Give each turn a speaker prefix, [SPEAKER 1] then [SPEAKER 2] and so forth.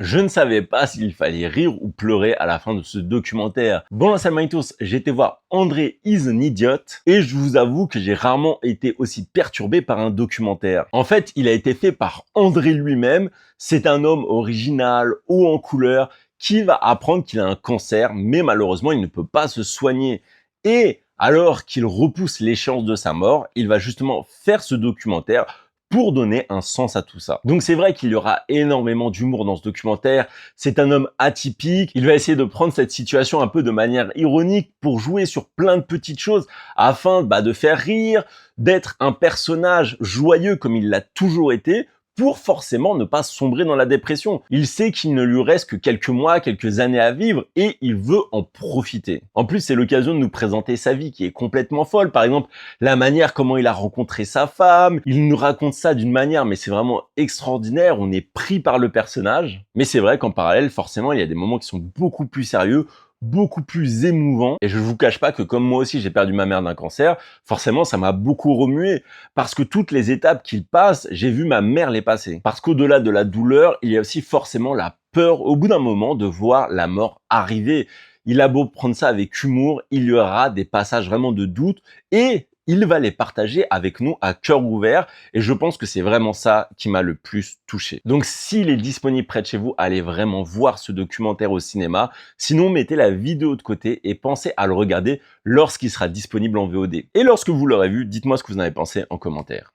[SPEAKER 1] Je ne savais pas s'il fallait rire ou pleurer à la fin de ce documentaire. Bon, là, salut Manitos, j'ai été voir André is an Idiot et je vous avoue que j'ai rarement été aussi perturbé par un documentaire. En fait, il a été fait par André lui-même. C'est un homme original, haut en couleur, qui va apprendre qu'il a un cancer, mais malheureusement, il ne peut pas se soigner. Et alors qu'il repousse l'échéance de sa mort, il va justement faire ce documentaire pour donner un sens à tout ça. Donc c'est vrai qu'il y aura énormément d'humour dans ce documentaire. C'est un homme atypique. Il va essayer de prendre cette situation un peu de manière ironique pour jouer sur plein de petites choses afin de faire rire, d'être un personnage joyeux comme il l'a toujours été, pour forcément ne pas sombrer dans la dépression. Il sait qu'il ne lui reste que quelques mois, quelques années à vivre et il veut en profiter. En plus, c'est l'occasion de nous présenter sa vie qui est complètement folle. Par exemple, la manière comment il a rencontré sa femme. Il nous raconte ça d'une manière, mais c'est vraiment extraordinaire. On est pris par le personnage. Mais c'est vrai qu'en parallèle, forcément, il y a des moments qui sont beaucoup plus sérieux, beaucoup plus émouvant. Et je vous cache pas que comme moi aussi j'ai perdu ma mère d'un cancer, forcément ça m'a beaucoup remué parce que toutes les étapes qu'il passe, j'ai vu ma mère les passer. Parce qu'au-delà de la douleur, il y a aussi forcément la peur au bout d'un moment de voir la mort arriver. Il a beau prendre ça avec humour, il y aura des passages vraiment de doute et il va les partager avec nous à cœur ouvert et je pense que c'est vraiment ça qui m'a le plus touché. Donc s'il est disponible près de chez vous, allez vraiment voir ce documentaire au cinéma. Sinon, mettez la vidéo de côté et pensez à le regarder lorsqu'il sera disponible en VOD. Et lorsque vous l'aurez vu, dites-moi ce que vous en avez pensé en commentaire.